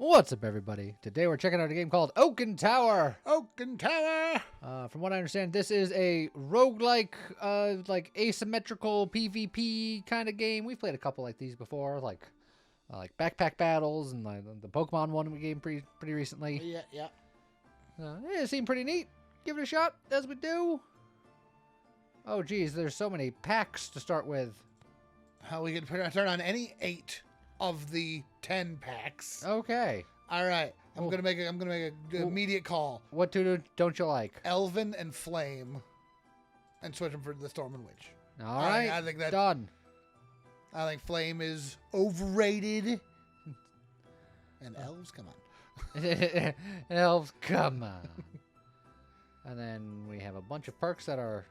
What's up, everybody? Today we're checking out a game called Oaken Tower. Oaken Tower! From what I understand, this is a roguelike, like asymmetrical PvP kind of game. We've played a couple like these before, like backpack battles and the Pokemon one we gave pretty recently. Yeah. It seemed pretty neat. Give it a shot, as we do. Oh, geez, there's so many packs to start with. How we can turn on any 8 of the 10 packs. Okay. All right, I'm gonna make an immediate call. What two don't you like? Elven and Flame, and switch them for the Storm and Witch. All right, I think that's done. I think Flame is overrated. And Elves, come on. Elves, come on. And then we have a bunch of perks that are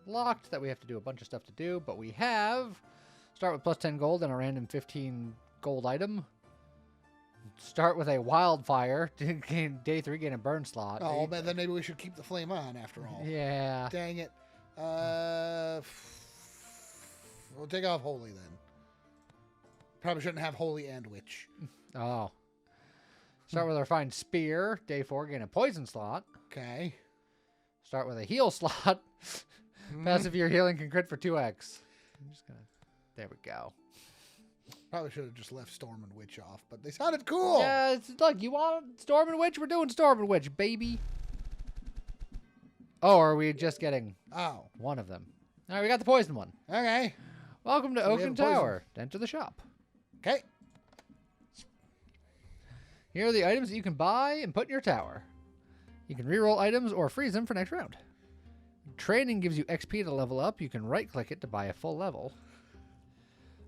locked that we have to do a bunch of stuff to do, but we have start with plus 10 gold and a random 15 gold item. Start with a wildfire. Gain day 3, gain a burn slot. Oh, but then maybe we should keep the Flame on after all. Yeah. Dang it. We'll take off Holy then. Probably shouldn't have Holy and Witch. Oh. Start with a refined spear. Day 4, gain a poison slot. Okay. Start with a heal slot. Passive your healing can crit for 2x. I'm just gonna. There we go. Probably should have just left Storm and Witch off, but they sounded cool. Yeah, look, you want Storm and Witch? We're doing Storm and Witch, baby. Oh, are we just getting one of them? All right, we got the poison one. Okay. Welcome to Oaken Tower. Enter the shop. Okay. Here are the items that you can buy and put in your tower. You can reroll items or freeze them for next round. Training gives you XP to level up. You can right-click it to buy a full level.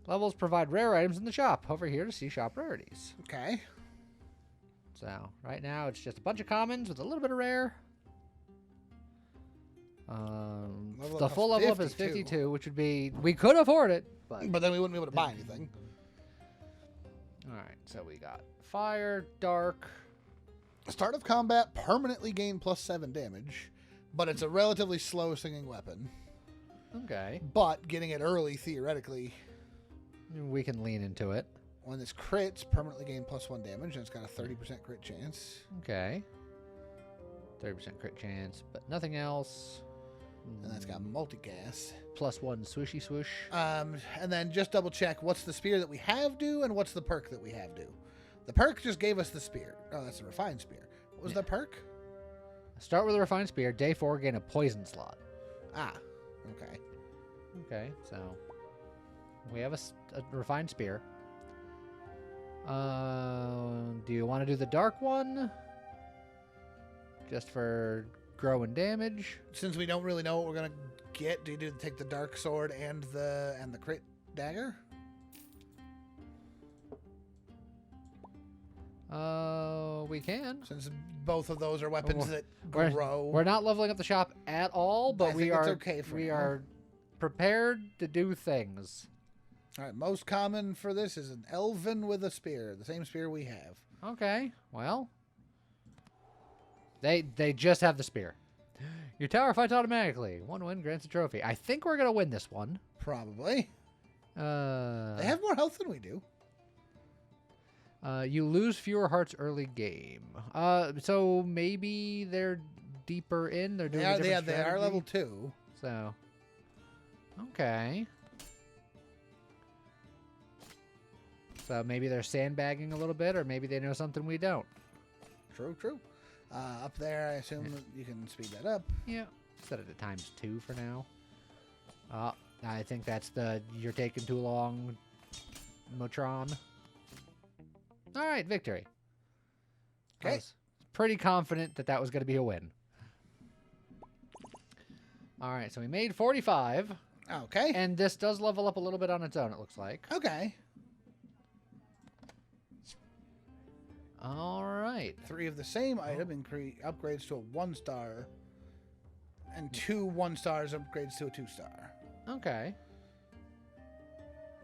Levels provide rare items in the shop. Over here to see shop rarities. Okay. So, right now it's just a bunch of commons with a little bit of rare. The full level up is 52, which would be... We could afford it, but then we wouldn't be able to buy anything. Alright, so we got fire, dark... Start of combat, permanently gain plus 7 damage, but it's a relatively slow singing weapon. Okay. But getting it early, theoretically... We can lean into it. When this crits, permanently gain plus 1 damage, and it's got a 30% crit chance. Okay. 30% crit chance, but nothing else. And that's got multi-gas. Plus 1 swooshy swoosh. And then just double check, what's the spear that we have do, and what's the perk that we have do? The perk just gave us the spear. Oh, that's a refined spear. What was the perk? Start with a refined spear. Day 4, gain a poison slot. Ah, okay. Okay, so we have a refined spear. Do you want to do the dark one? Just for growing damage? Since we don't really know what we're gonna get, do you take the dark sword and the crit dagger? We can. Since both of those are weapons that grow. We're not leveling up the shop at all, but we are okay for we now. are prepared to do things. All right, most common for this is an elven with a spear, the same spear we have. Okay, well, they just have the spear. Your tower fights automatically. 1 win grants a trophy. I think we're gonna win this one. Probably. They have more health than we do. You lose fewer hearts early game. So maybe they're deeper in. They're doing a different they are strategy. level 2. So, okay. So maybe they're sandbagging a little bit, or maybe they know something we don't. True. Up there, I assume that you can speed that up. Yeah. Set it at ×2 for now. I think that's you're taking too long, Motron. All right, victory. Okay. I was pretty confident that was going to be a win. All right, so we made 45. Okay. And this does level up a little bit on its own, it looks like. Okay. All right. 3 of the same item upgrades to a 1-star, and 2 1-stars upgrades to a 2-star. Okay.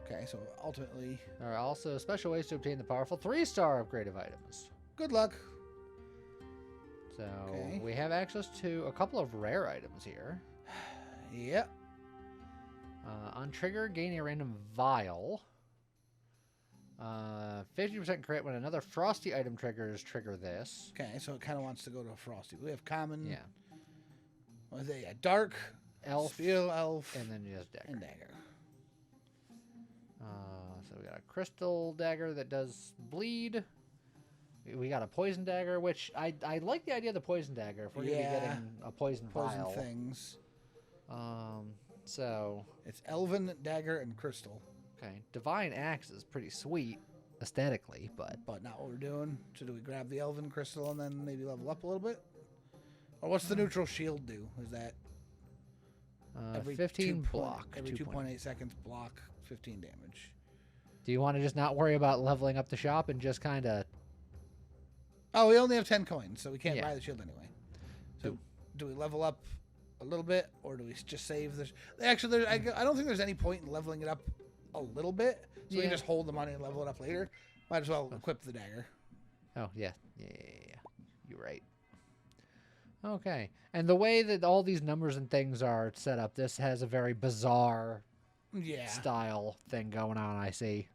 Okay, so ultimately... There are also special ways to obtain the powerful 3-star upgrade of items. Good luck. So we have access to a couple of rare items here. Yep. On trigger, gain a random vial. 50% crit when another frosty item triggers. Trigger this. Okay, so it kind of wants to go to a frosty. We have common. Yeah. What is it? A dark, Elf, steel elf, and then just dagger. and dagger. So we got a crystal dagger that does bleed. We got a poison dagger, which I like the idea of the poison dagger if we're gonna be getting a poison vial. Things. So it's elven, dagger, and crystal. Okay, divine axe is pretty sweet aesthetically, but not what we're doing. So do we grab the elven crystal and then maybe level up a little bit? Or what's the neutral shield do? Is that every 15 block, every 2.8 seconds block 15 damage? Do you want to just not worry about leveling up the shop and just kind of? Oh, we only have 10 coins, so we can't buy the shield anyway. So do we level up a little bit, or do we just save this? Actually, I don't think there's any point in leveling it up a little bit, so we can just hold the money and level it up later. Might as well equip the dagger. Oh, yeah. You're right. Okay. And the way that all these numbers and things are set up, this has a very bizarre style thing going on, I see.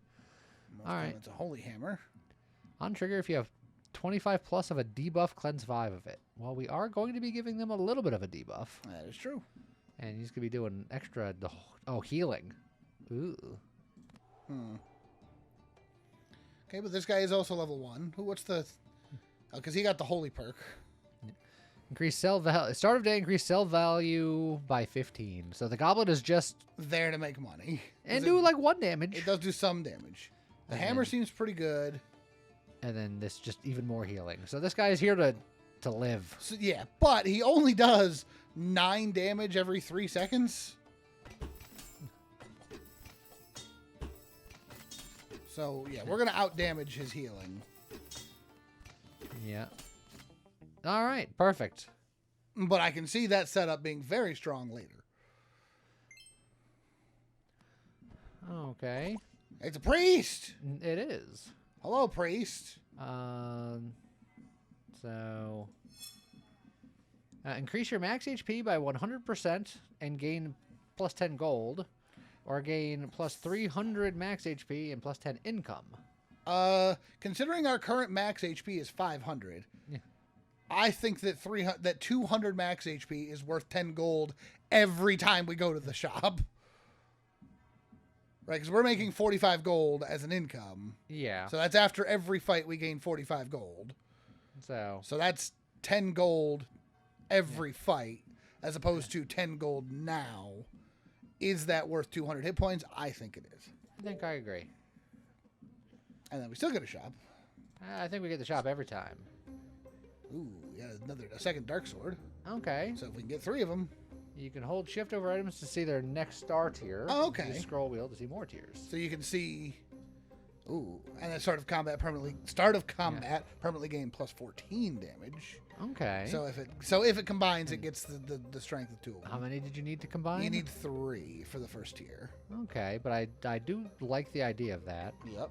All right. It's a holy hammer. On trigger, if you have 25 plus of a debuff, cleanse 5 of it. Well, we are going to be giving them a little bit of a debuff. That is true. And he's going to be doing extra, healing. Ooh. Okay, but this guy is also level 1. What's the... Oh, because he got the holy perk. Increase sell value. Start of day, increase sell value by 15. So the goblet is just... there to make money. And do like 1 damage. It does do some damage. The hammer seems pretty good. And then this just even more healing. So this guy is here to live. So, yeah, but he only does 9 damage every 3 seconds. So, yeah, we're going to out-damage his healing. Yeah. All right, perfect. But I can see that setup being very strong later. Okay. It's a priest! It is. Hello, priest. So... increase your max HP by 100% and gain plus 10 gold. Or gain plus 300 max HP and plus 10 income. Considering our current max HP is 500, I think that 200 max HP is worth 10 gold every time we go to the shop. Right, because we're making 45 gold as an income. Yeah. So that's after every fight we gain 45 gold. So that's 10 gold every fight, as opposed to 10 gold now. Is that worth 200 hit points? I think it is. I think I agree. And then we still get a shop. I think we get the shop every time. Ooh, we got a second dark sword. Okay. So if we can get 3 of them. You can hold shift over items to see their next star tier. Oh, okay. Use scroll wheel to see more tiers. So you can see... Ooh, and then start of combat permanently gain plus 14 damage. Okay. So if it combines, it gets the strength of 2 of them. How many did you need to combine? You need 3 for the first tier. Okay, but I do like the idea of that. Yep.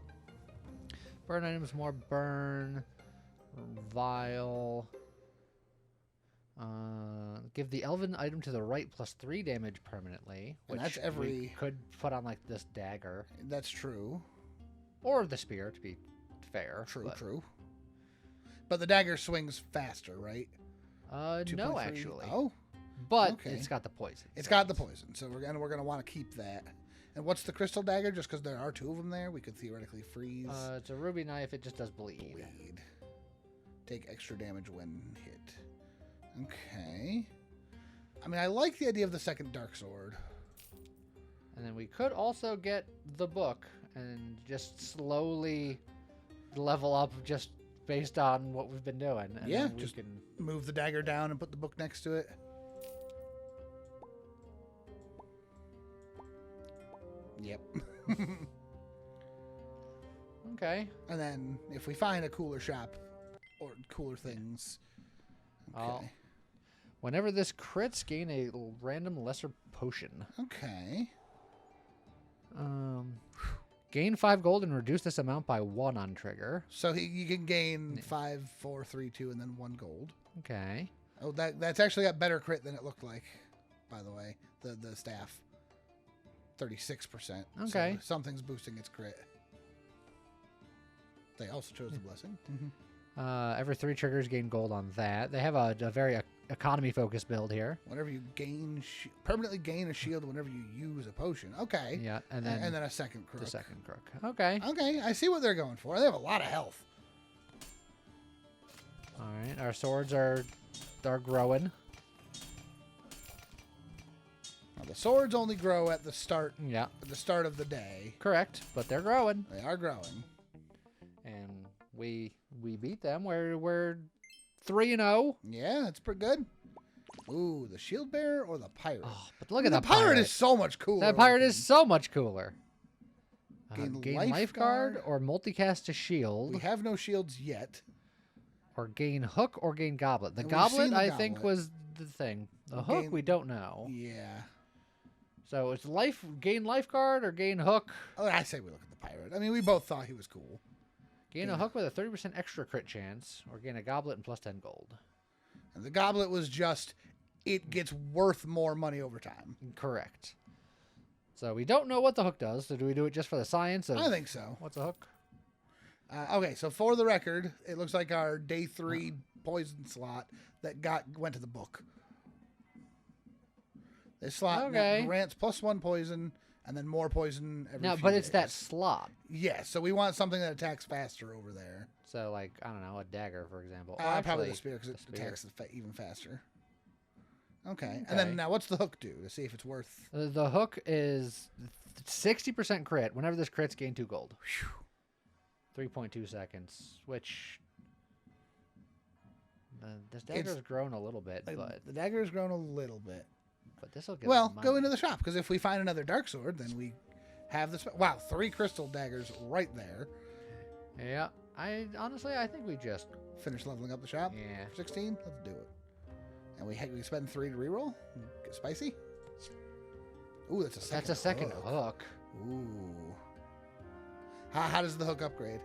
Burn items, more burn. Vial. Give the elven item to the right plus 3 damage permanently. Which and that's we could put on like this dagger. That's true. Or the spear, to be fair. True. But the dagger swings faster, right? No, actually. Oh, but okay. It's got the poison. It's got the poison, so we're gonna want to keep that. And what's the crystal dagger? Just because there are 2 of them there, we could theoretically freeze. It's a ruby knife. It just does bleed. Take extra damage when hit. Okay. I mean, I like the idea of the second dark sword. And then we could also get the book and just slowly level up just based on what we've been doing. And yeah, then we just can move the dagger down and put the book next to it. Yep. Okay. And then if we find a cooler shop or cooler things. Okay. Whenever this crits, gain a random lesser potion. Okay. Gain 5 gold and reduce this amount by 1 on trigger. So you can gain 5, 4, 3, 2, and then 1 gold. Okay. Oh, that's actually got better crit than it looked like, by the way. The staff. 36%. Okay. So something's boosting its crit. They also chose the blessing. Every 3 triggers gain gold on that. They have a very economy-focused build here. Whenever you permanently gain a shield whenever you use a potion. Okay. Yeah, and then a second crook. the second crook. Okay. Okay, I see what they're going for. They have a lot of health. All right, our swords are growing. Now, the swords only grow at the start. Yeah. At the start of the day. Correct, but they're growing. They are growing. And we beat them. We're 3-0. Yeah, that's pretty good. Ooh, the shield bearer or the pirate? Oh, but look at the pirate is so much cooler. That pirate is so much cooler. Gain lifeguard or multicast to shield. We have no shields yet. Or gain hook or gain goblet. The And goblet, I think, was the thing. The hook, we don't know. Yeah. So it's gain lifeguard or gain hook. Oh, I say we look at the pirate. I mean, we both thought he was cool. Gain a hook with a 30% extra crit chance, or gain a goblet and plus 10 gold. And the goblet was just, it gets worth more money over time. Correct. So we don't know what the hook does. So do we do it just for the science? I think so. What's a hook? Okay, so for the record, it looks like our day 3 poison slot that went to the book. This slot grants +1 poison and then more poison every few but days. it's that slot. Yes, so we want something that attacks faster over there. So, like, I don't know, a dagger, for example. Probably the spear, because it attacks even faster. Okay, and then now what's the hook do to see if it's worth... The hook is 60% crit. Whenever this crits, gain 2 gold. 3.2 seconds, which... this dagger's grown a little bit, but... The dagger's grown a little bit. But this will get go into the shop, because if we find another dark sword, then we have this... Wow, 3 crystal daggers right there. Yeah, honestly, I think we just... Finish leveling up the shop? Yeah. 16? Let's do it. And we spend 3 to reroll? Get spicy? Ooh, that's a second That's a second hook. Ooh. How does the hook upgrade?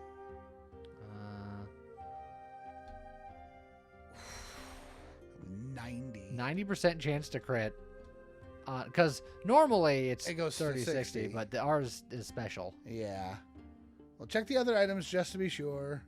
90% chance to crit. Because normally it goes 30-60, but ours is special. Yeah. Well, check the other items just to be sure.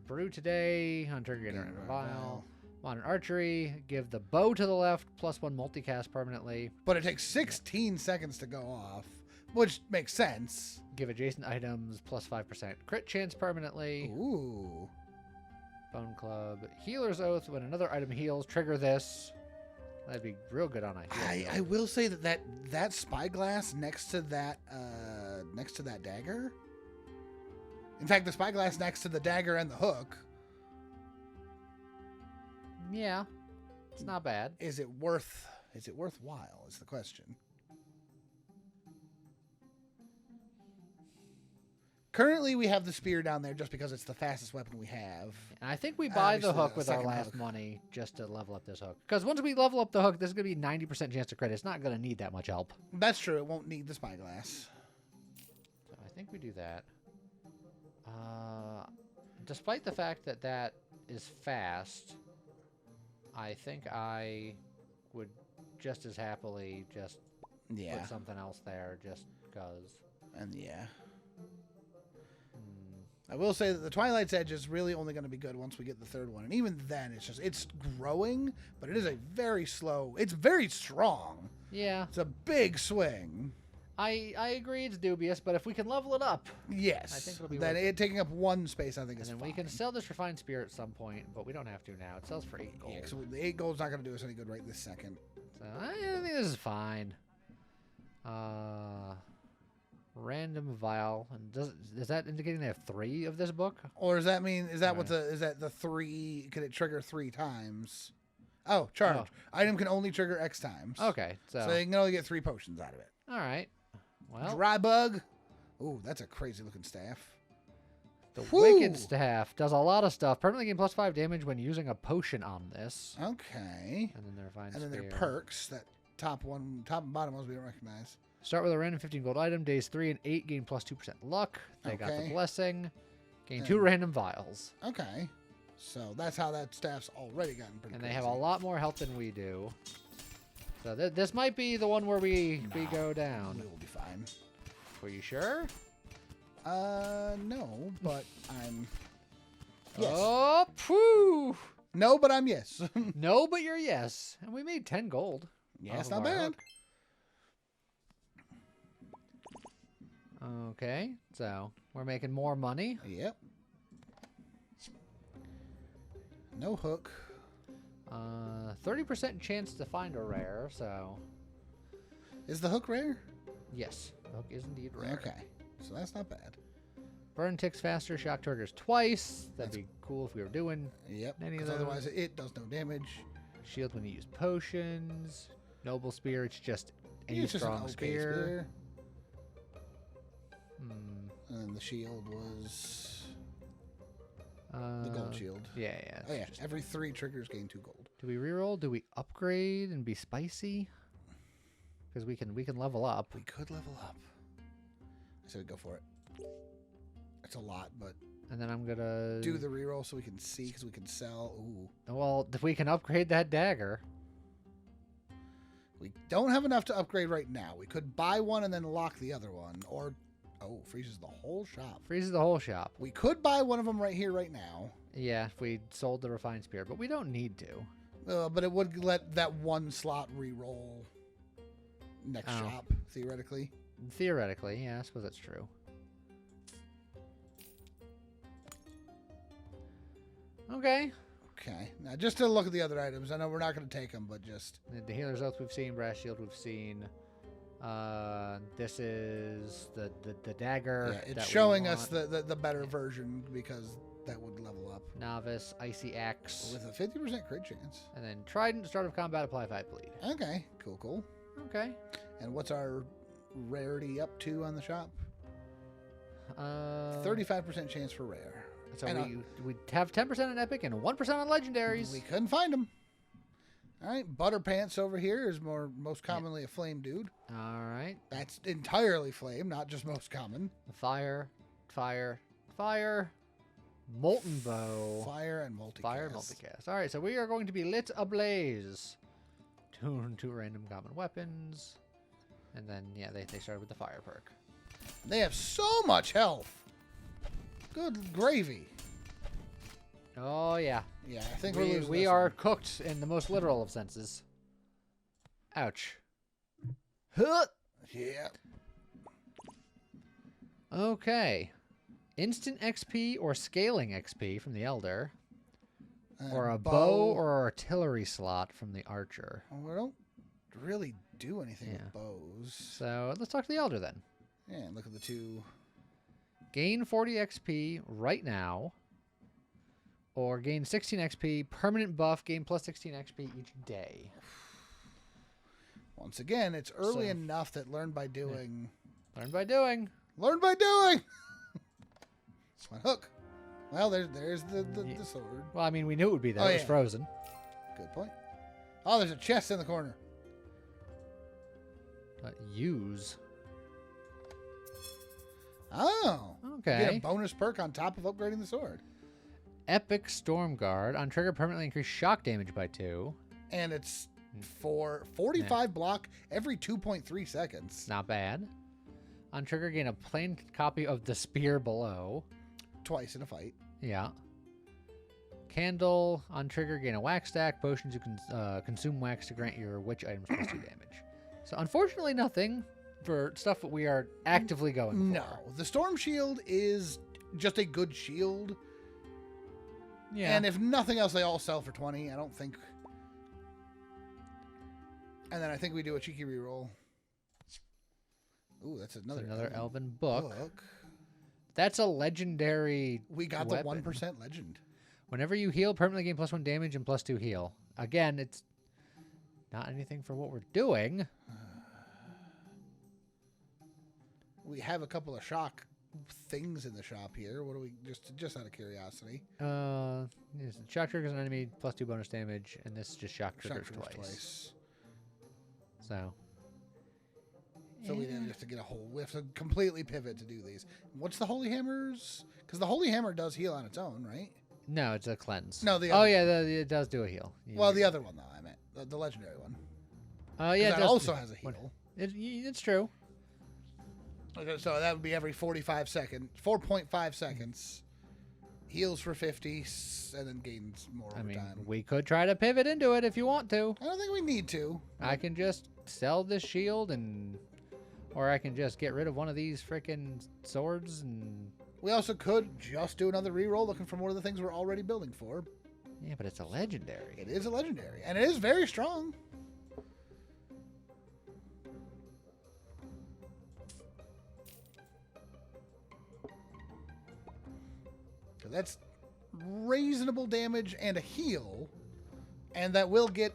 Brew today, Hunter, Gainer, and Vial. Modern Archery, give the bow to the left, +1 multicast permanently. But it takes 16 seconds to go off, which makes sense. Give adjacent items +5% crit chance permanently. Ooh. Bone Club. Healer's Oath, when another item heals, trigger this. That'd be real good on a heal. I will say that spyglass next to that dagger. In fact, the spyglass next to the dagger and the hook. Yeah, it's not bad. Is it worthwhile? Is the question. Currently, we have the spear down there just because it's the fastest weapon we have. And I think we buy the hook with our last money just to level up this hook. Because once we level up the hook, this is going to be 90% chance to crit. It's not going to need that much help. That's true. It won't need the spyglass. So I think we do that. Despite the fact that that is fast, I think I would just as happily just put something else there just because. And yeah. I will say that the Twilight's Edge is really only going to be good once we get the third one. And even then, it's growing, but it is it's very strong. Yeah. It's a big swing. I agree it's dubious, but if we can level it up. Yes. I think it'll be then it taking up 1 space, I think is fine. And then we can sell this Refined Spear at some point, but we don't have to now. It sells for 8 gold. Yeah, so the 8 gold's not going to do us any good right this second. So I think this is fine. Random Vial. And is that indicating they have 3 of this book? Or does that mean, is that the 3, can it trigger 3 times? Oh, charge. Oh. Item can only trigger X times. Okay. So you can only get 3 potions out of it. All right. Well. Dry Bug. Ooh, that's a crazy looking staff. The Wicked Staff does a lot of stuff. Permanently gain +5 damage when using a potion on this. Okay. And then their Refined Spear. And then their perks, that top and bottom ones we don't recognize. Start with a random 15 gold item. Days 3 and 8 gain +2% luck. They got the blessing. Gain 2 random vials. Okay. So that's how that staff's already gotten pretty And crazy. they have a lot more health than we do. So this might be the one where we go down. We will be fine. Are you sure? No, but I'm... Yes. Oh, phew! No, but I'm yes. No, but you're yes. And we made 10 gold. Yeah, it's not bad. Hook. Okay, so we're making more money. Yep. No hook. 30% chance to find a rare, so... Is the hook rare? Yes, the hook is indeed rare. Okay, so that's not bad. Burn ticks faster, shock triggers twice. That'd be cool if we were doing any of those. Otherwise it does no damage. Shield when you use potions. Noble spear, it's just a strong spear. And the shield was the gold shield. Yeah. Oh yeah, every 3 triggers gain 2 gold. Do we reroll? Do we upgrade and be spicy? Because we can level up. We could level up. I said go for it. It's a lot, but... And then I'm going to... do the reroll so we can see, because we can sell. Ooh. Well, if we can upgrade that dagger. We don't have enough to upgrade right now. We could buy one and then lock the other one. Or... oh, freezes the whole shop. Freezes the whole shop. We could buy one of them right here, right now. Yeah, if we sold the refined spear, but we don't need to. But it would let that one slot re-roll next shop, theoretically. Theoretically, yeah, I suppose that's true. Okay. Okay. Now, just to look at the other items, I know we're not going to take them, but just... The Healer's Oath we've seen, Brass Shield we've seen... this is the dagger. Yeah, it's showing us the better version because that would level up. Novice, Icy Axe. With a 50% crit chance. And then Trident, start of combat, apply 5 bleed. Okay, cool. Okay. And what's our rarity up to on the shop? 35% chance for rare. So we have 10% on epic and 1% on legendaries. We couldn't find them. All right, Butter Pants over here is most commonly a flame dude. All right. That's entirely flame, not just most common. Fire. Molten Bow. Fire and multicast. All right, so we are going to be lit ablaze. Two random common weapons. And then, yeah, they started with the fire perk. They have so much health. Good gravy. Oh, yeah. Yeah, I think we are cooked in the most literal of senses. Ouch. Huh. Yeah. Okay. Instant XP or scaling XP from the Elder. Or a bow or artillery slot from the Archer. Well, we don't really do anything with bows. So let's talk to the Elder then. Yeah, look at the two. Gain 40 XP right now. Or gain 16 XP, permanent buff, gain plus 16 XP each day. Once again, it's early enough that learn by doing. Yeah. Learn by doing. Learn by doing! It's my hook. Well, there's the sword. Well, I mean, we knew it would be there. It was frozen. Good point. Oh, there's a chest in the corner. Use. Oh. Okay. You get a bonus perk on top of upgrading the sword. Epic Storm Guard. On trigger, permanently increase shock damage by 2. And it's for 45 block every 2.3 seconds. Not bad. On trigger, gain a plain copy of the spear below. Twice in a fight. Yeah. Candle. On trigger, gain a wax stack. Potions, you can consume wax to grant your witch items plus 2 damage. So unfortunately, nothing for stuff that we are actively going for. No. The Storm Shield is just a good shield. Yeah. And if nothing else, they all sell for 20. I don't think. And then I think we do a cheeky reroll. Ooh, that's another elven book. That's a legendary. We got weapon. The 1% legend. Whenever you heal, permanently gain plus 1 damage and plus 2 heal. Again, it's not anything for what we're doing. We have a couple of shock things in the shop here. What do we just out of curiosity? Shock triggers an enemy plus 2 bonus damage, and this just shock triggers twice. So we have to get we have to completely pivot to do these. What's the Holy Hammers? Because the Holy Hammer does heal on its own, right? No, it's a cleanse. No, the other it does do a heal. Well, the other one though, I meant the legendary one. Oh yeah, that also has a heal. It's true. Okay, so that would be every 4.5 seconds. Heals for 50, and then gains more over time. We could try to pivot into it if you want to. I don't think we need to. I can just sell this shield, or I can just get rid of one of these freaking swords. And we also could just do another reroll looking for more of the things we're already building for. Yeah, but it's a legendary. It is a legendary, and it is very strong. That's reasonable damage and a heal, and that will get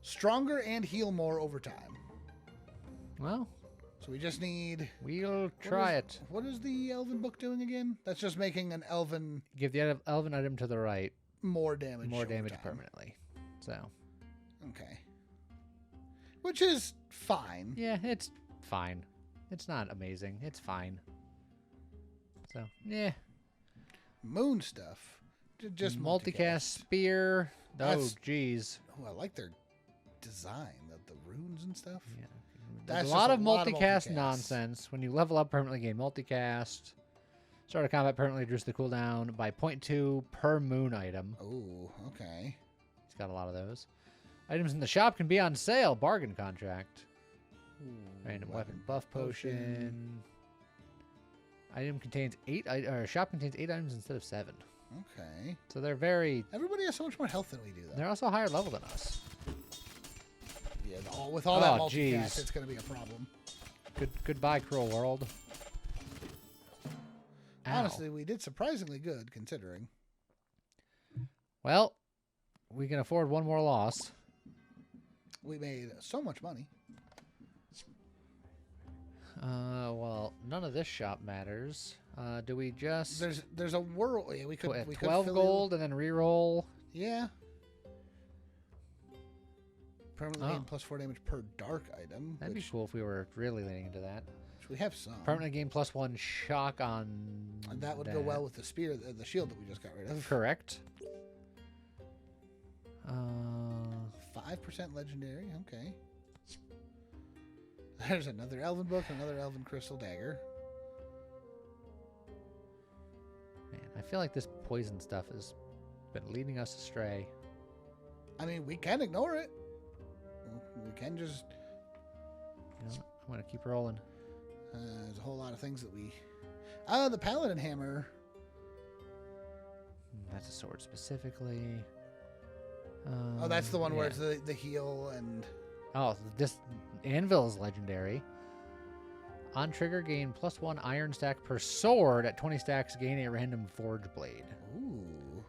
stronger and heal more over time. Well, so we just need... We'll try it. What is the elven book doing again? That's just making an elven... Give the elven item to the right. More damage. More damage permanently. So. Okay. Which is fine. Yeah, it's fine. It's not amazing. It's fine. So, yeah. Moon stuff. Just multicast spear. Oh, jeez. Oh, I like their design, the runes and stuff. Yeah. That's a lot of multicast nonsense. When you level up, permanently gain multicast. Start of combat permanently reduce the cooldown by 0.2 per moon item. Oh, okay. He's got a lot of those. Items in the shop can be on sale. Bargain contract. Ooh, random weapon buff potion. Item contains 8. Shop contains 8 items instead of 7. Okay. So they're very. Everybody has so much more health than we do, though. They're also higher level than us. Yeah, with all that multicast, it's going to be a problem. Goodbye, cruel world. Ow. Honestly, we did surprisingly good, considering. Well, we can afford one more loss. We made so much money. Well, none of this shop matters. Do we just... There's a world... Yeah, we could... 12 gold and then reroll. Yeah. Permanently gain plus 4 damage per dark item. That'd be cool if we were really leaning into that. Which we have some. Permanently gain plus 1 shock on... And that would go well with the spear, the shield that we just got rid of. Correct. 5% legendary. Okay. There's another elven book, another elven crystal dagger. Man, I feel like this poison stuff has been leading us astray. I mean, we can ignore it. We can just... You know, I'm going to keep rolling. There's a whole lot of things that we... the paladin hammer. That's a sword specifically. Oh, that's the one where it's the heal and... Oh, this anvil is legendary. On trigger, gain plus 1 iron stack per sword. At 20 stacks, gain a random forge blade. Ooh.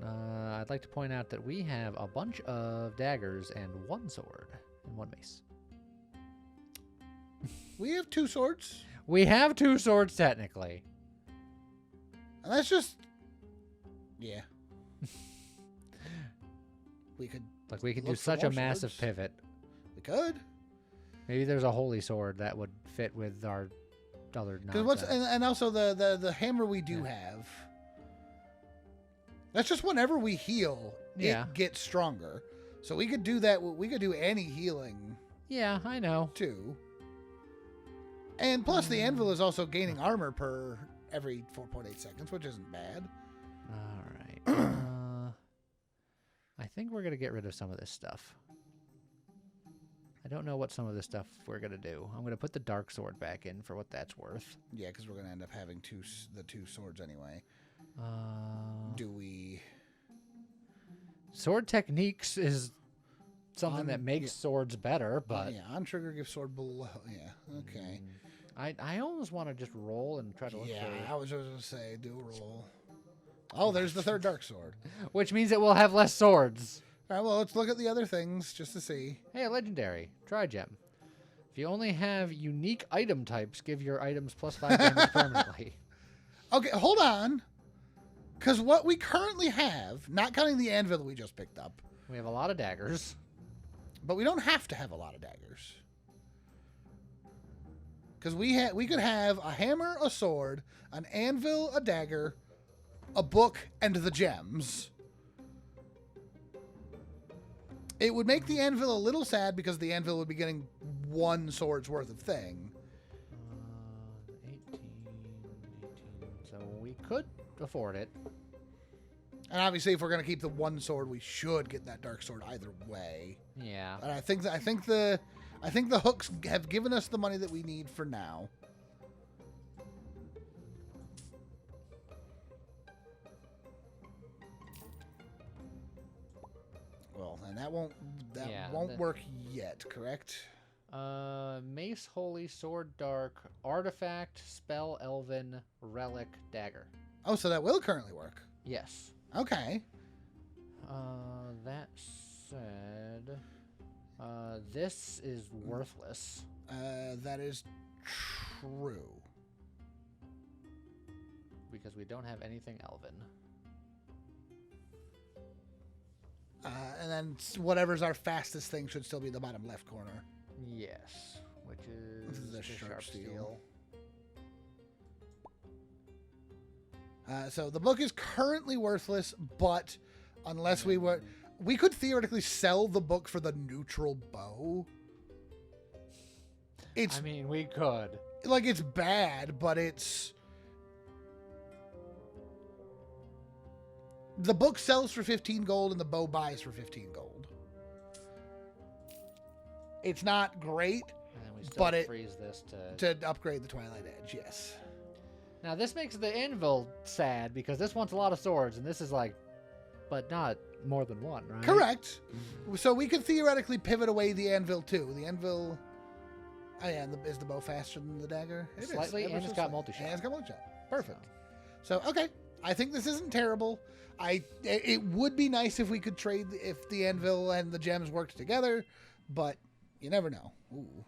I'd like to point out that we have a bunch of daggers and 1 sword and 1 mace. We have 2 swords. We have 2 swords, technically. And that's just... Yeah. We could... Like, we could do such a massive pivot. We could. Maybe there's a holy sword that would fit with our other nonsense. And also the hammer we do have. That's just whenever we heal, it gets stronger. So we could do that. We could do any healing. Yeah, I know. Too. And plus, the anvil is also gaining armor per every 4.8 seconds, which isn't bad. All right. I think we're going to get rid of some of this stuff. I don't know what some of this stuff we're going to do. I'm going to put the dark sword back in for what that's worth. Yeah, because we're going to end up having the two swords anyway. Do we... Sword techniques is something that makes swords better, but... yeah, on trigger, give sword below. Yeah, okay. I almost want to just roll and try to look for... Yeah, I was going to say, do a roll. Oh, there's the third dark sword. Which means it will have less swords. All right, well, let's look at the other things just to see. Hey, a legendary. Trigem. If you only have unique item types, give your items plus 5 damage permanently. Okay, hold on. Because what we currently have, not counting the anvil that we just picked up. We have a lot of daggers. But we don't have to have a lot of daggers. Because we could have a hammer, a sword, an anvil, a dagger, a book, and the gems. It would make the anvil a little sad because the anvil would be getting 1 sword's worth of thing. afford it. And obviously, if we're gonna keep the one sword, we should get that dark sword either way. Yeah. And I think the hooks have given us the money that we need for now. Well, and that won't work yet, correct? Mace, holy, sword, dark, artifact, spell, elven, relic, dagger. Oh, so that will currently work. Yes. Okay. That said, this is worthless. That is true. Because we don't have anything elven. And then whatever's our fastest thing should still be the bottom left corner. Yes, which is the sharp steel. So the book is currently worthless, but unless we could theoretically sell the book for the neutral bow. I mean, we could. Like, it's bad, but it's... The book sells for 15 gold and the bow buys for 15 gold. It's not great, And then we still freeze this to upgrade the Twilight Edge, yes. Now, this makes the anvil sad because this wants a lot of swords, and this is like, but not more than one, right? Correct. So we could theoretically pivot away the anvil, too. The anvil... Oh, yeah, and is the bow faster than the dagger? It Slightly, is. and it's got multi-shot. And it's got multi-shot. Perfect. So, okay. I think this isn't terrible. It would be nice if we could trade, if the anvil and the gems worked together, but you never know. Ooh.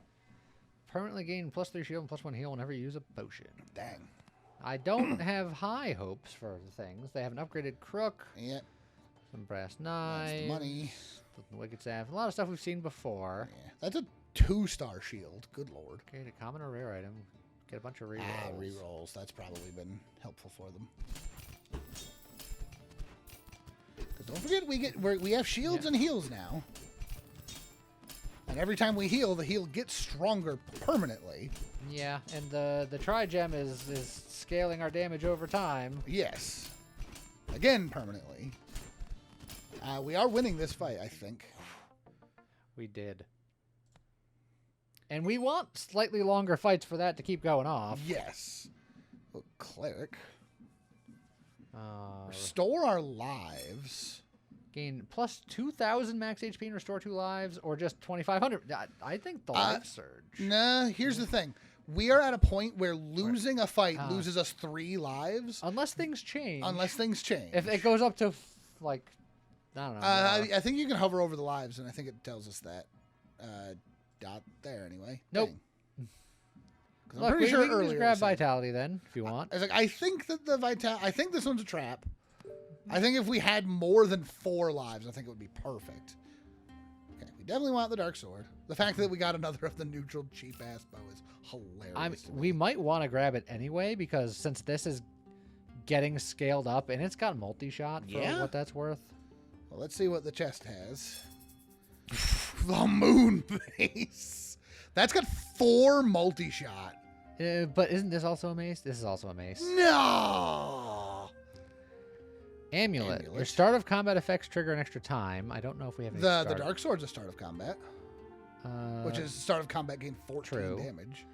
Permanently gain +3 shield and +1 heal whenever you use a potion. Dang. I don't have high hopes for the things. They have an upgraded crook. Yep. Some brass knives. That's the money. The wicked staff. A lot of stuff we've seen before. Yeah. That's a 2-star shield. Good lord. Okay, a common or rare item. Get a bunch of rerolls. Rerolls. That's probably been helpful for them. Because don't forget, we have shields and heals now. And every time we heal, the heal gets stronger permanently. Yeah, and the tri-gem is scaling our damage over time. Yes. Again, permanently. We are winning this fight, I think. We did. And we want slightly longer fights for that to keep going off. Yes. Oh, cleric. Uh, Restore our lives. Gain plus 2,000 max HP and restore 2 lives, or just 2,500. I think the life surge. Nah, here's the thing. We are at a point where losing a fight loses us 3 lives. Unless things change. If it goes up to, like, I don't know. I think you can hover over the lives, and I think it tells us that. Dot there, anyway. Nope. I'm pretty sure we can earlier. Just grab Vitality then, if you want. I think that I think this one's a trap. I think if we had more than 4 lives, I think it would be perfect. Okay, we definitely want the Dark Sword. The fact that we got another of the neutral cheap-ass bow is hilarious. We might want to grab it anyway, because since this is getting scaled up, and it's got multi-shot for what that's worth. Well, let's see what the chest has. The moon base. That's got 4 multi-shot. But isn't this also a mace? This is also a mace. No! Amulet. Your start of combat effects trigger an extra time. I don't know if we have any The Dark Sword's a start of combat. Which is start of combat gain 14 damage.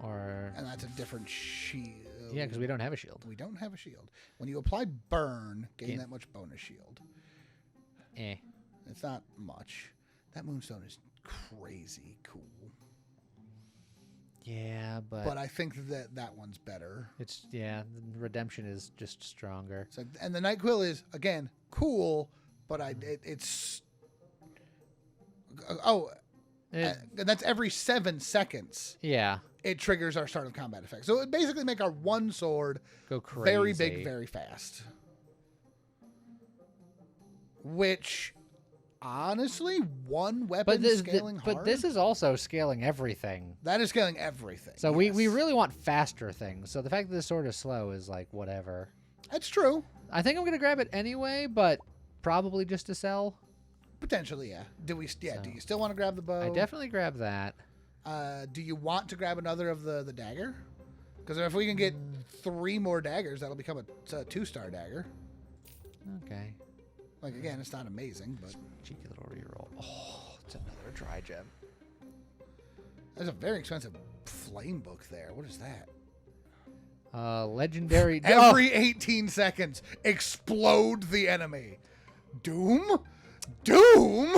And that's a different shield. Yeah, because we don't have a shield. We don't have a shield. When you apply burn, gain that much bonus shield. It's not much. That moonstone is crazy cool. Yeah, but I think that one's better. It's the redemption is just stronger. So, and the Night Quill is again cool, but it's and that's every 7 seconds. Yeah, it triggers our start of combat effect. So it basically make our one sword go crazy, very big, very fast. Which, honestly, one weapon scaling hard. But this is also scaling everything. That is scaling everything. So we really want faster things. So the fact that this sword is slow is like whatever. That's true. I think I'm gonna grab it anyway, but probably just to sell. Potentially, yeah. Do you still want to grab the bow? I definitely grab that. Do you want to grab another of the dagger? Because if we can get 3 more daggers, that'll become a 2-star dagger. Okay. Like, again, it's not amazing, but... Cheeky little reroll. Oh, it's another dry gem. There's a very expensive flame book there. What is that? Legendary... Every 18 seconds, explode the enemy. Doom? Doom?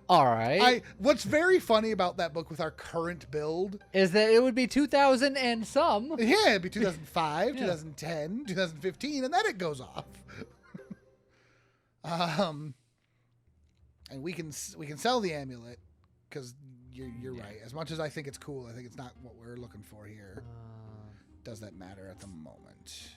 All right. What's very funny about that book with our current build is that it would be 2000 and some. Yeah, it'd be 2005, Yeah. 2010, 2015, and then it goes off. And we can sell the amulet because you're right. As much as I think it's cool, I think it's not what we're looking for here. Does that matter at the moment?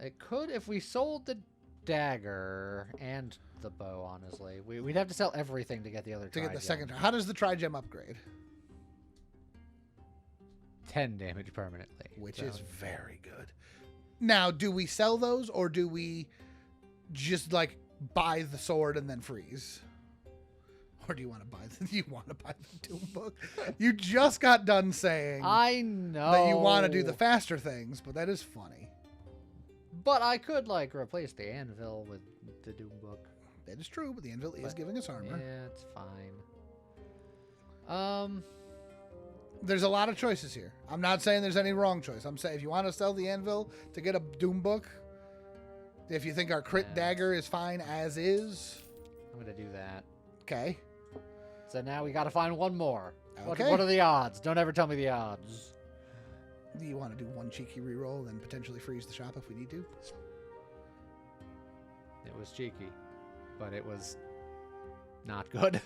It could if we sold the dagger and the bow. Honestly, we'd have to sell everything to get the other. To get the second. How does the tri-gem upgrade? 10 damage permanently, which is very good. Now, do we sell those or do we just like buy the sword and then freeze? Or do you want to buy the Doom book? You just got done saying I know that you want to do the faster things, but that is funny. But I could like replace the anvil with the Doom book. That is true, but the anvil is giving us armor. Yeah, it's fine. There's a lot of choices here. I'm not saying there's any wrong choice. I'm saying if you want to sell the anvil to get a Doom book, if you think our crit dagger is fine as is, I'm gonna do that. Okay. So now we got to find one more. Okay. What are the odds? Don't ever tell me the odds. Do you want to do one cheeky reroll and potentially freeze the shop if we need to? It was cheeky, but it was not good.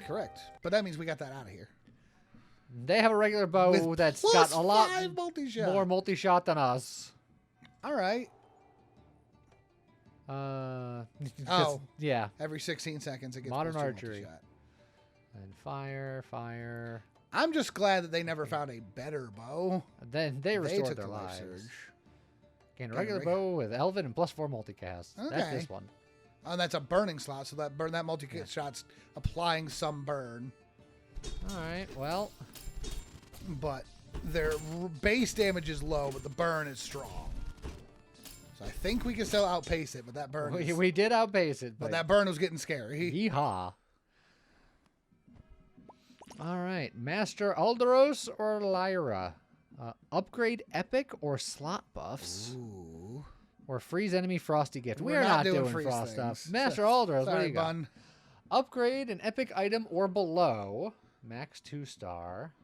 Correct. But that means we got that out of here. They have a regular bow that's got a lot more multi-shot than us. All right. Yeah. Every 16 seconds it gets modern archery. Multi-shot. And fire. I'm just glad that they never found a better bow. Then they restored took their the life lives. surge. Gain a regular bow with Elven and +4 multicast. Okay. That's this one. Oh, and that's a burning slot, so that multi-cast shot's applying some burn. All right. Well, but their base damage is low, but the burn is strong. So I think we can still outpace it, but that burn we did outpace it, but that burn was getting scary. Yeehaw. All right, Master Alderos or Lyra? Upgrade epic or slot buffs? Ooh. Or freeze enemy frosty gift? We're not doing freeze frost things. stuff. Master Alderos, what do you got? Bun. Upgrade an epic item or below. Max 2-star.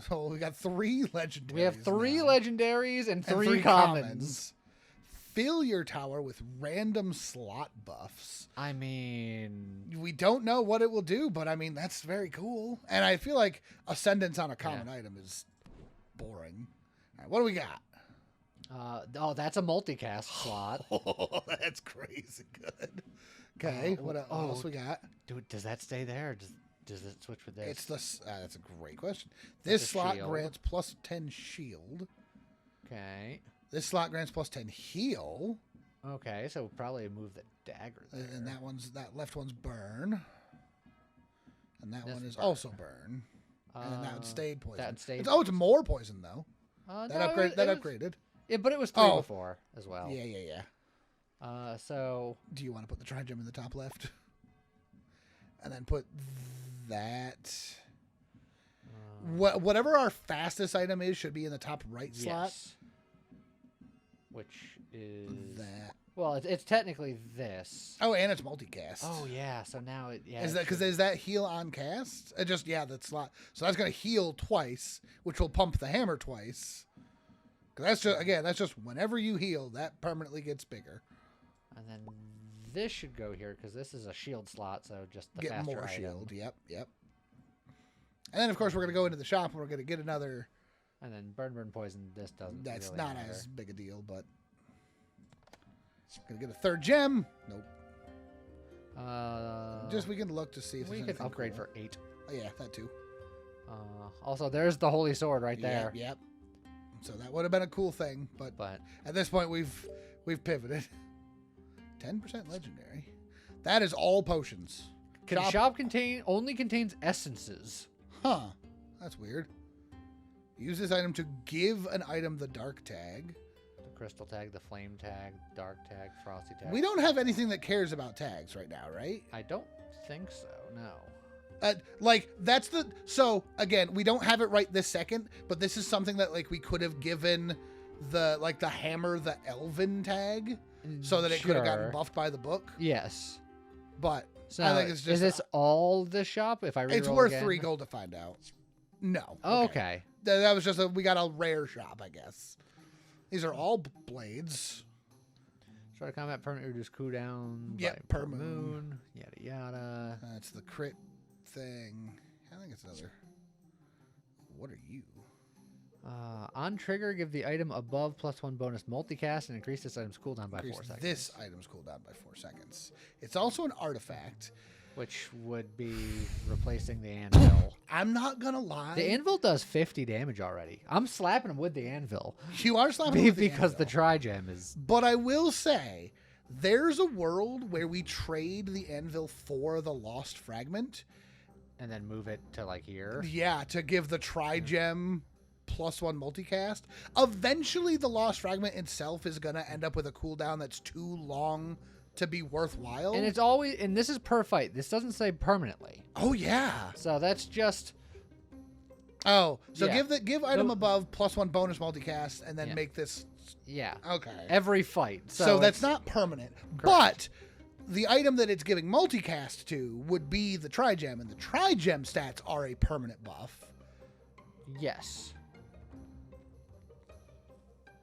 So we got 3 legendaries. We have 3 now. Legendaries and 3 commons. Fill your tower with random slot buffs. I mean, we don't know what it will do, but I mean, that's very cool. And I feel like Ascendance on a common item is boring. All right, what do we got? That's a multicast slot. Oh, that's crazy good. Okay, what else we got? Dude, does that stay there? Does it switch with this? It's that's a great question. This slot grants +10 shield. Okay. This slot grants +10 heal. Okay, so we'll probably move the dagger there. And that left one's burn. And that one is also burn. And then that one stayed poison. It's more poison though. Upgraded. Yeah, but it was 3 before as well. Yeah. So do you want to put the tri-gem in the top left? And then put that. Whatever our fastest item is should be in the top right slot. Which is that. Well, it's technically this. Oh, and it's multicast. Oh yeah, so now is that because is that heal on cast? That slot. So that's gonna heal twice, which will pump the hammer twice. Because that's just whenever you heal, that permanently gets bigger. And then this should go here because this is a shield slot, so just the get faster more item. Shield. Yep. And then of course we're gonna go into the shop and we're gonna get another. And then burn poison. This doesn't. That's really not matter. as big a deal, but gonna get a 3rd gem. Nope. We can look to see if we can upgrade for 8. Oh yeah, that too. Also, there's the holy sword right there. Yep. So that would have been a cool thing, but at this point we've pivoted. 10% legendary. That is all potions. Shop only contains essences. Huh. That's weird. Use this item to give an item the dark tag. The crystal tag, the flame tag, dark tag, frosty tag. We don't have anything that cares about tags right now, right? I don't think so, no. So again, we don't have it right this second, but this is something that like we could have given the hammer, the elven tag, so that it could have gotten buffed by the book. Yes. But so I think it's just... Is this all the shop if I reroll It's worth again? 3 gold to find out. No. Oh, okay. That was just we got a rare shop, I guess. These are all blades. Start of combat permanently reduce cooldown. Yep, per moon. Yada yada. That's the crit thing. I think it's another. What are you? On trigger, give the item above +1 bonus multicast and increase this item's cooldown by 4 seconds. This item's cooldown by 4 seconds. It's also an artifact. Which would be replacing the anvil. I'm not gonna lie. The anvil does 50 damage already. I'm slapping him with the anvil. You are slapping him with the because anvil. the tri-gem is... But I will say, there's a world where we trade the anvil for the lost fragment. And then move it to like here? Yeah, to give the tri-gem +1 multicast. Eventually, the lost fragment itself is going to end up with a cooldown that's too long to be worthwhile. And it's always... And this is per fight. This doesn't say permanently. Oh, yeah. So that's just... Oh, so Yeah. give item above +1 bonus multicast and then make this... Yeah. Okay. Every fight. So that's not permanent. Correct. But the item that it's giving multicast to would be the tri-gem, and the tri-gem stats are a permanent buff. Yes.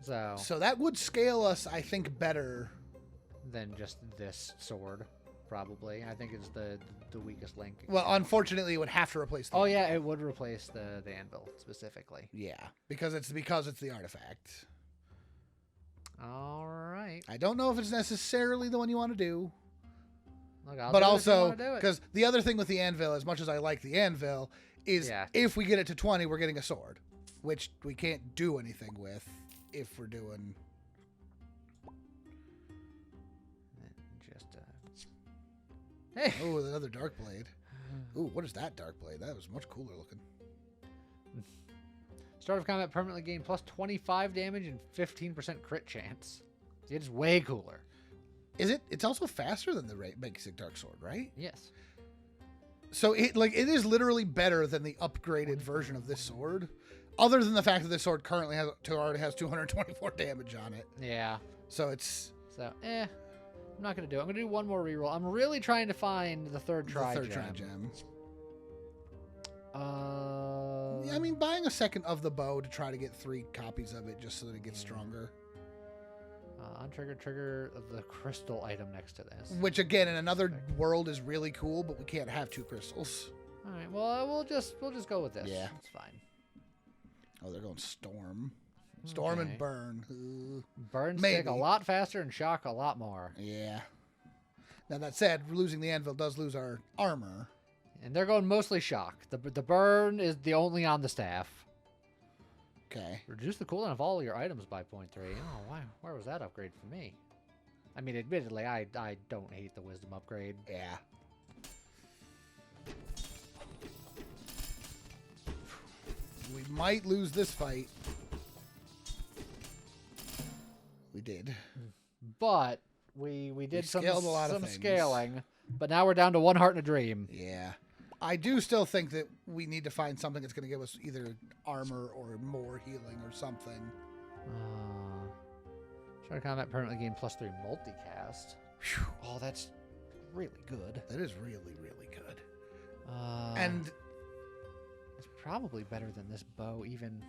So that would scale us, I think, better than just this sword, probably. I think it's the weakest link. Well, unfortunately, it would have to replace the anvil. Yeah, it would replace the anvil, specifically. Yeah, because it's the artifact. All right. I don't know if it's necessarily the one you want to do. Look, I'll but do also, it because the other thing with the anvil, as much as I like the anvil, is if we get it to 20, we're getting a sword, which we can't do anything with if we're doing... Hey. Oh, another dark blade. Ooh, what is that dark blade? That was much cooler looking. Start of combat permanently gain plus 25 damage and 15% crit chance. See, it's way cooler. Is it? It's also faster than the basic dark sword, right? Yes. So it is literally better than the upgraded version of this sword, other than the fact that this sword currently already has 224 damage on it. Yeah. So it's... I'm not going to do it. I'm going to do one more reroll. I'm really trying to find the third tri-gem. Yeah, I mean, buying a second of the bow to try to get 3 copies of it just so that it gets stronger. Trigger the crystal item next to this. Which, again, in another world is really cool, but we can't have 2 crystals. All right, well, we'll just go with this. Yeah. It's fine. Oh, they're going storm. Storm and burn. Burn stick a lot faster and shock a lot more. Yeah. Now, that said, losing the anvil does lose our armor. And they're going mostly shock. The burn is the only on the staff. Okay. Reduce the cooldown of all your items by 0.3. Oh, wow. Where was that upgrade for me? I mean, admittedly, I don't hate the wisdom upgrade. Yeah. We might lose this fight. We did. But we did some scaling. But now we're down to 1 heart and a dream. Yeah. I do still think that we need to find something that's going to give us either armor or more healing or something. Start of combat permanently gain +3 multicast. Whew. Oh, that's really good. That is really, really good. And it's probably better than this bow, even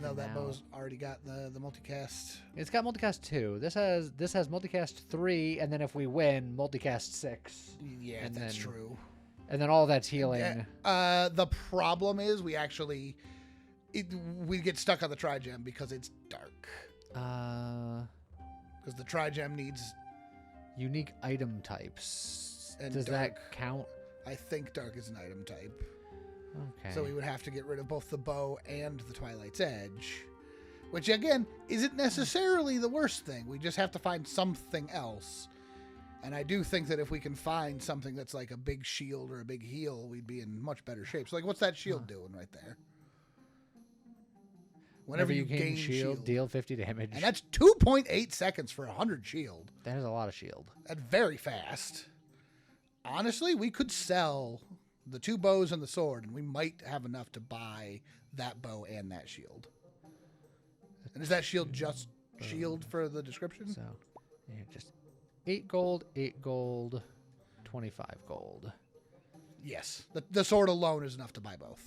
though that now. bow's already got the multicast. It's got multicast 2. This has multicast 3, and then if we win, multicast 6. Yeah, that's true. And then all that's healing. The problem is we get stuck on the tri-gem because it's dark. Because the tri-gem needs unique item types. And does dark, that count? I think dark is an item type. Okay. So we would have to get rid of both the bow and the Twilight's Edge, which again isn't necessarily the worst thing. We just have to find something else. And I do think that if we can find something that's like a big shield or a big heal, we'd be in much better shape. So, like, what's that shield doing right there? Whenever you gain shield, deal 50 damage. And that's 2.8 seconds for 100 shield. That is a lot of shield. That's very fast. Honestly, we could sell the 2 bows and the sword, and we might have enough to buy that bow and that shield. And is that shield just shield for the description? So, yeah, just 8 gold, 25 gold. Yes. The sword alone is enough to buy both.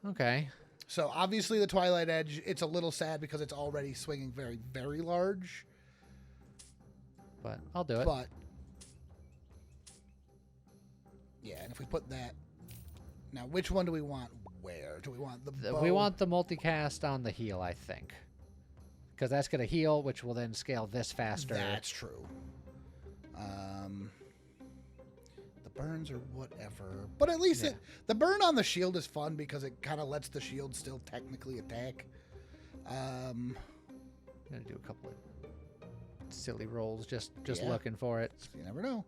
Okay. So, obviously, the Twilight Edge, it's a little sad because it's already swinging very, very large. But I'll do it. But, yeah, and if we put that... Now, which one do we want where? Do we want the bow? We want the multicast on the heal, I think. Because that's going to heal, which will then scale this faster. That's true. The burns or whatever. But at least the burn on the shield is fun because it kind of lets the shield still technically attack. I'm going to do a couple of silly rolls just looking for it. You never know.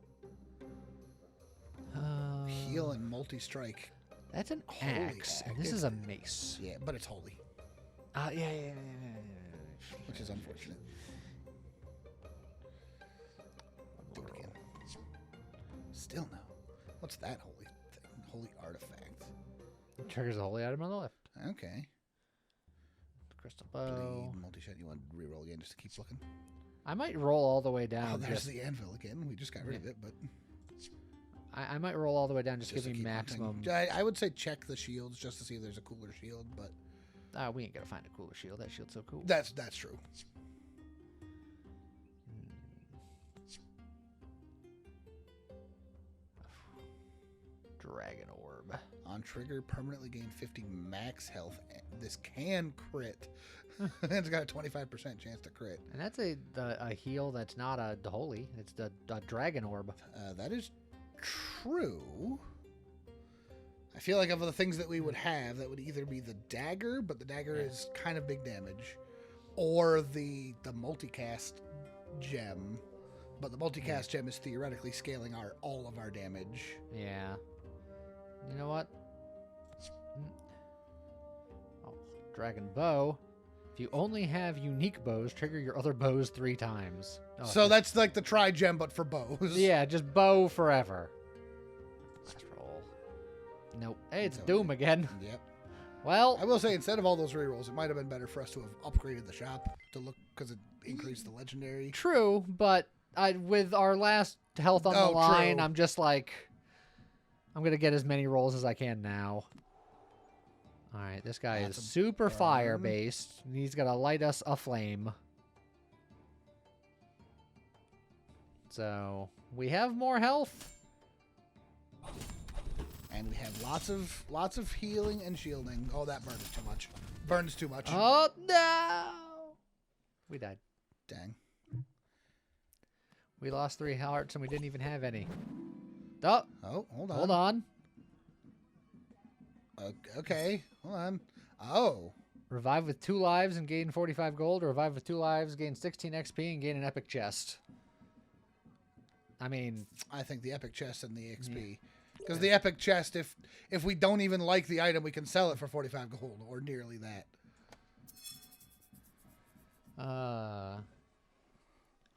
Heal and multi-strike. That's an axe, and this is a mace. Yeah, but it's holy. Yeah. Which is unfortunate. Do it again. Still no. What's that holy thing? Holy artifact. It triggers a holy item on the left. Okay. Crystal bow. Multi-shot. You want to reroll again just to keep looking? I might roll all the way down. Oh, there's the anvil again. We just got rid of it, but... I might roll all the way down, just give me maximum. I would say check the shields just to see if there's a cooler shield, but... we ain't gonna find a cooler shield. That shield's so cool. That's true. Dragon orb. On trigger, permanently gain 50 max health. This can crit. It's got a 25% chance to crit. And that's a heal that's not a holy. It's the dragon orb. That is true. I feel like of the things that we would have, that would either be the dagger, but the dagger is kind of big damage, or the multicast gem. But the multicast gem is theoretically scaling all of our damage. Yeah. You know what? Oh, dragon bow. If you only have unique bows, trigger your other bows 3 times. Oh, so that's like the tri-gem, but for bows. Yeah, just bow forever. Last roll. Nope. Hey, it's Doom again. Yep. Well, I will say, instead of all those rerolls, it might have been better for us to have upgraded the shop to look, because it increased the legendary. True, but with our last health on the line, true. I'm just like, I'm going to get as many rolls as I can now. All right, this guy is super fire-based. He's going to light us aflame. So, we have more health. And we have lots of healing and shielding. Oh, that burns too much. Burns too much. Oh, no! We died. Dang. We lost 3 hearts and we didn't even have any. Oh, hold on. Hold on. Okay, hold on. Oh. Revive with 2 lives and gain 45 gold. Revive with 2 lives, gain 16 XP, and gain an epic chest. I mean... I think the epic chest and the XP. Because the epic chest, if we don't even like the item, we can sell it for 45 gold, or nearly that.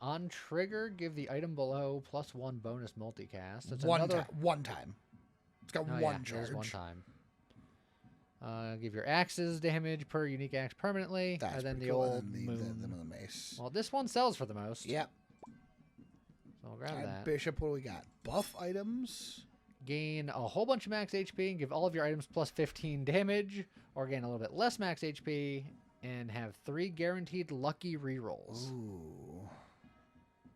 On trigger, give the item below +1 bonus multicast. That's one time. It's got one charge. One time. Give your axes damage per unique axe permanently. That's and then the cool. old and then moon. the moon mace. Well, this one sells for the most. Yep. So I'll grab that. Bishop, what do we got? Buff items. Gain a whole bunch of max HP and give all of your items +15 damage, or gain a little bit less max HP and have 3 guaranteed lucky rerolls. Ooh.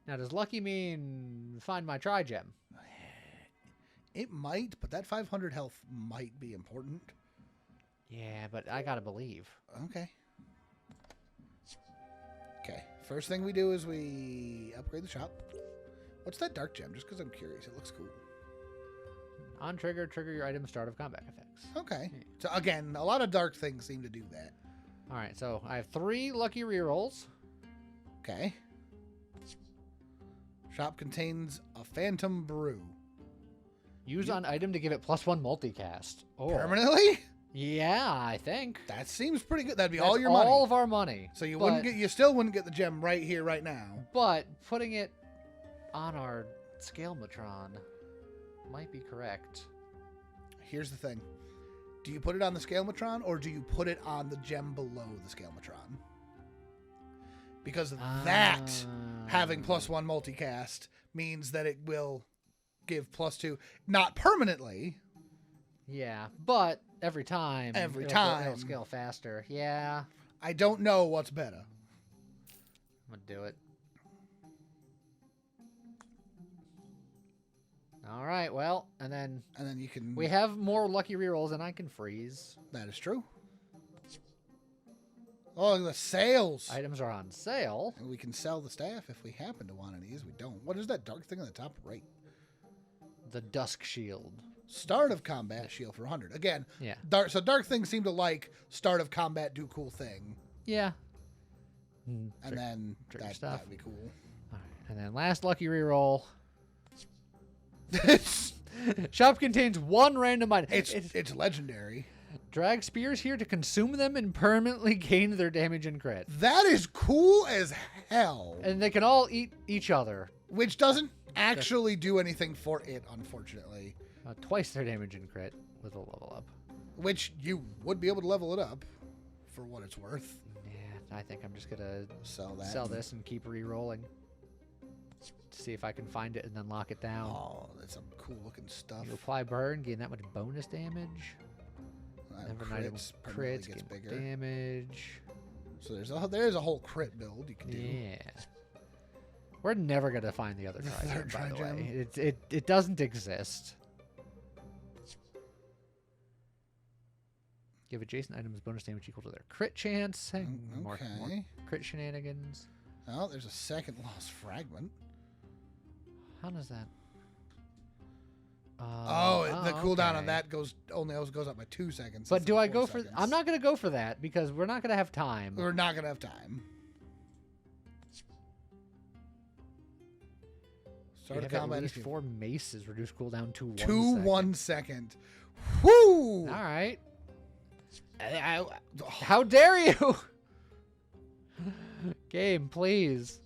Now, does lucky mean find my tri-gem? It might, but that 500 health might be important. Yeah, but I gotta believe. Okay. Okay. First thing we do is we upgrade the shop. What's that dark gem? Just because I'm curious. It looks cool. On trigger, trigger your item start of combat effects. Okay. So again, a lot of dark things seem to do that. All right, so I have 3 lucky rerolls. Okay. Shop contains a phantom brew. Use on item to give it +1 multicast. Oh. Permanently? Yeah, I think. That seems pretty good. That'd be That's all your money. all of our money. So you still wouldn't get the gem right here, right now. But putting it on our Scalematron might be correct. Here's the thing. Do you put it on the Scalematron, or do you put it on the gem below the Scalematron? Because that, having +1 multicast, means that it will give +2, not permanently. Yeah, but every time. It'll scale faster. Yeah. I don't know what's better. I'm going to do it. All right, well, and then you can... We have more lucky rerolls, and I can freeze. That is true. Oh, the sales. Items are on sale. And we can sell the staff if we happen to want any. We don't. What is that dark thing on the top right? The Dusk Shield. Start of combat shield for 100. Again, yeah. Dark things seem to like start of combat do cool thing. Yeah. And then that would be cool. All right. And then last lucky reroll. Shop contains 1 random item. It's legendary. Drag spears here to consume them and permanently gain their damage and crit. That is cool as hell. And they can all eat each other. Which doesn't actually do anything for it, unfortunately. Twice their damage and crit with a level up. Which you would be able to level it up for what it's worth. Yeah, I think I'm just going to sell this and keep re-rolling. See if I can find it and then lock it down. Oh, that's some cool looking stuff. You apply burn, gain that much bonus damage. Never item crits, gets bigger. Damage. So there's a whole crit build you can do. Yeah. We're never gonna find the other Trigem, by the way. It doesn't exist. Give adjacent items bonus damage equal to their crit chance. More crit shenanigans. Oh, there's a second lost fragment. How does that? The cooldown on that goes up by 2 seconds. But do I go for? I'm not gonna go for that because we're not gonna have time. We're not gonna have time. Start of combat. At least 4 maces reduce cooldown to 1 second. Whoo! All right. How dare you? Game, please.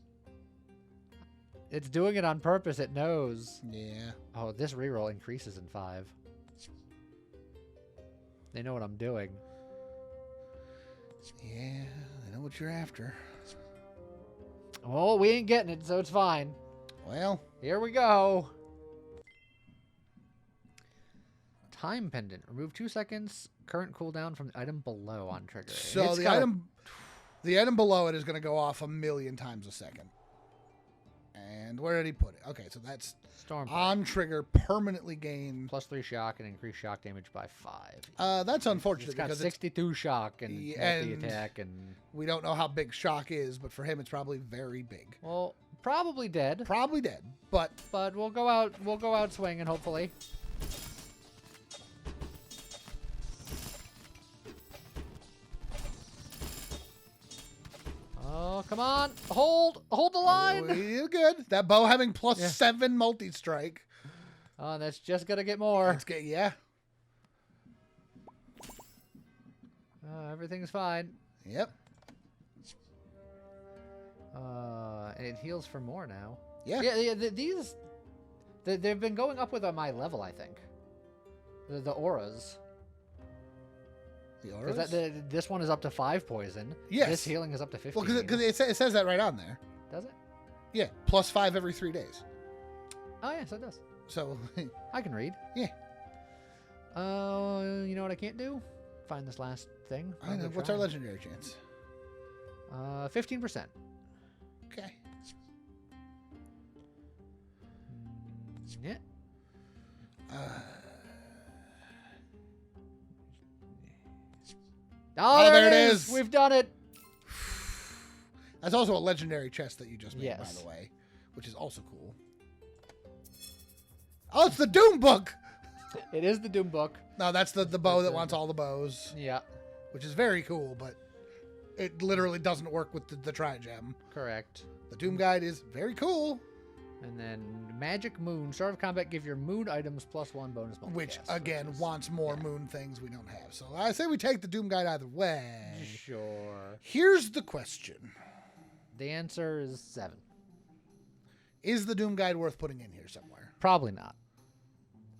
It's doing it on purpose. It knows. Yeah. Oh, this reroll increases in 5. They know what I'm doing. Yeah, they know what you're after. Oh, we ain't getting it, so it's fine. Well. Here we go. Time pendant. Remove 2 seconds. Current cooldown from the item below on trigger. So the item below it is going to go off 1,000,000 times a second. And where did he put it? Okay, so that's Storm on trigger, permanently gain +3 shock and increase shock damage by 5. That's unfortunate. It's got 62 shock and multi-attack, and we don't know how big shock is, but for him it's probably very big. Well, probably dead. Probably dead, but we'll go out swinging hopefully. Oh, come on. Hold the line. You're good. That bow having +7 multi-strike. Oh, that's just going to get more. Yeah. Everything's fine. Yep. And it heals for more now. Yeah. Yeah, they've been going up with my level, I think. The auras. The auras? This one is up to 5 poison. Yes. This healing is up to 15. Well, because it says that right on there. Does it? Yeah, +5 every 3 days. Oh, yes, it does. So... I can read. Yeah. You know what I can't do? Find this last thing. I know. What's our legendary chance? 15%. Okay. Yeah. Oh, there it is. We've done it. That's also a legendary chest that you just made, yes. by the way, which is also cool. Oh, it's the Doom book. It is the Doom book. No, that's the bow that wants all the bows. Yeah. Which is very cool, but it literally doesn't work with the Trigem. Correct. The Doom guide is very cool. And then Magic Moon. Start of combat, give your moon items +1 bonus multicast. Which, again, wants more moon things we don't have. So I say we take the Doom Guide either way. Sure. Here's the question. The answer is 7. Is the Doom Guide worth putting in here somewhere? Probably not.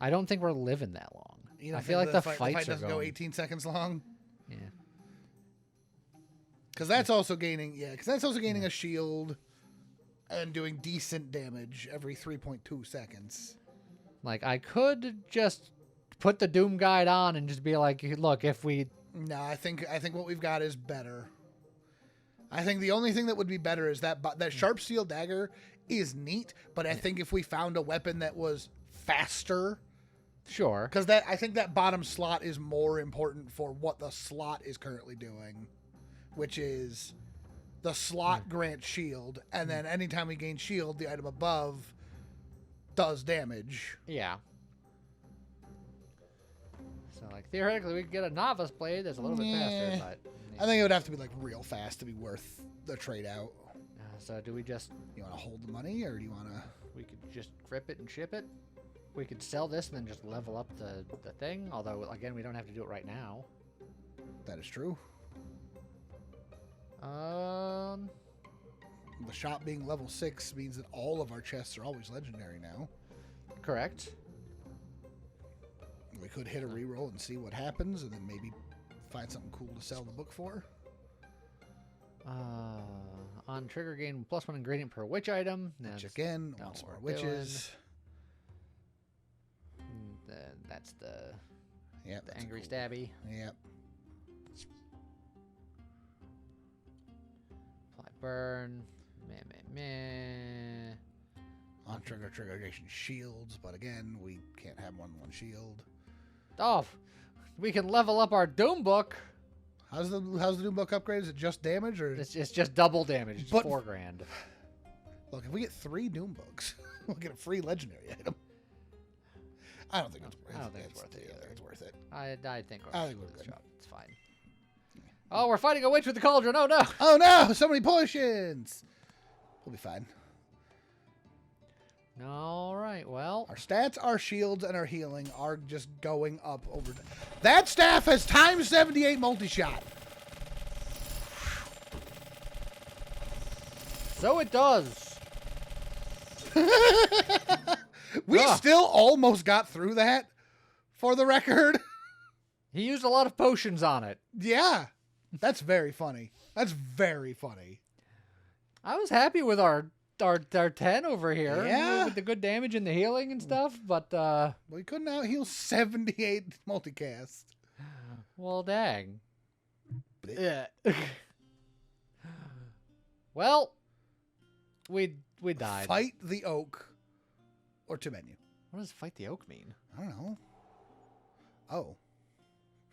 I don't think we're living that long. You I feel like the fight fights doesn't are go going... 18 seconds long? Yeah. Because that's also gaining... Yeah, because that's also gaining a shield... and doing decent damage every 3.2 seconds. Like, I could just put the Doom Guide on and just be like, look, if we... No, I think what we've got is better. I think the only thing that would be better is that sharp steel dagger is neat, but I think if we found a weapon that was faster... Sure. Because I think that bottom slot is more important for what the slot is currently doing, which is... The slot grants shield, and then anytime we gain shield, the item above does damage. Yeah. So, like, theoretically, we could get a novice blade that's a little bit faster, but... I think it would have to be, like, real fast to be worth the trade out. So, do we just... You want to hold the money, or do you want to... We could just grip it and ship it. We could sell this and then just level up the thing, although, again, we don't have to do it right now. That is true. The shop being level 6 means that all of our chests are always legendary now. Correct. We could hit a reroll and see what happens, and then maybe find something cool to sell the book for. On trigger, gain +1 ingredient per witch item. Which again, wants more witches. That's the angry cool. stabby. Yep. Burn. Meh. On trigger gation shields, but again, we can't have more than one shield. Oh, we can level up our Doom Book. How's the Doom Book upgrade? Is it just damage, or it's just double damage? It's $4 grand. Look, if we get 3 Doom Books, we'll get a free legendary item. I don't think it's worth it. I don't think it's worth it either. It's worth it. I think we're good. It's fine. Oh, we're fighting a witch with the cauldron. Oh, no. Oh, no. So many potions. We'll be fine. All right. Well. Our stats, our shields, and our healing are just going up over. That staff has times 78 multi-shot. So it does. We still almost got through that, for the record. He used a lot of potions on it. Yeah. That's very funny. That's very funny. I was happy with our 10 over here. Yeah. With the good damage and the healing and stuff, but... we couldn't out-heal 78 multicast. Well, dang. Yeah. Well, we died. Fight the oak. Or to menu. What does fight the oak mean? I don't know. Oh.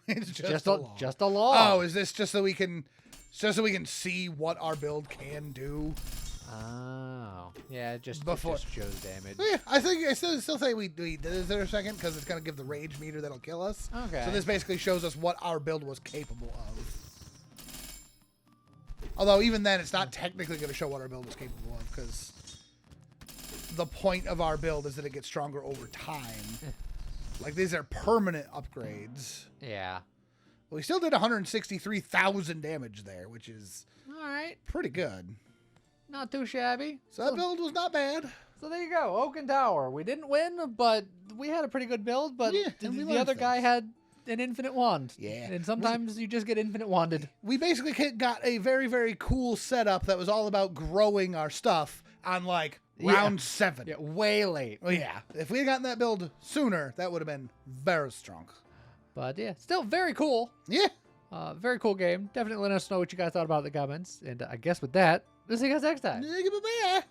It's just a law. Oh, is this just so we can see what our build can do? Oh, yeah. It just shows damage. Yeah, I still say we did this in a second because it's gonna give the rage meter that'll kill us. Okay. So this basically shows us what our build was capable of. Although even then, it's not technically going to show what our build was capable of because the point of our build is that it gets stronger over time. Like, these are permanent upgrades. Yeah. Well, we still did 163,000 damage there, which is all right. Pretty good. Not too shabby. So that build was not bad. So there you go. Oaken Tower. We didn't win, but we had a pretty good build, but yeah, the other guy had an infinite wand. Yeah. And sometimes you just get infinite wanded. We basically got a very, very cool setup that was all about growing our stuff on, like, round 7. Yeah, way late. Well, yeah. If we had gotten that build sooner, that would have been very strong. But, yeah, still very cool. Yeah. Very cool game. Definitely let us know what you guys thought about it in the comments. And I guess with that, we'll see you guys next time. Bye.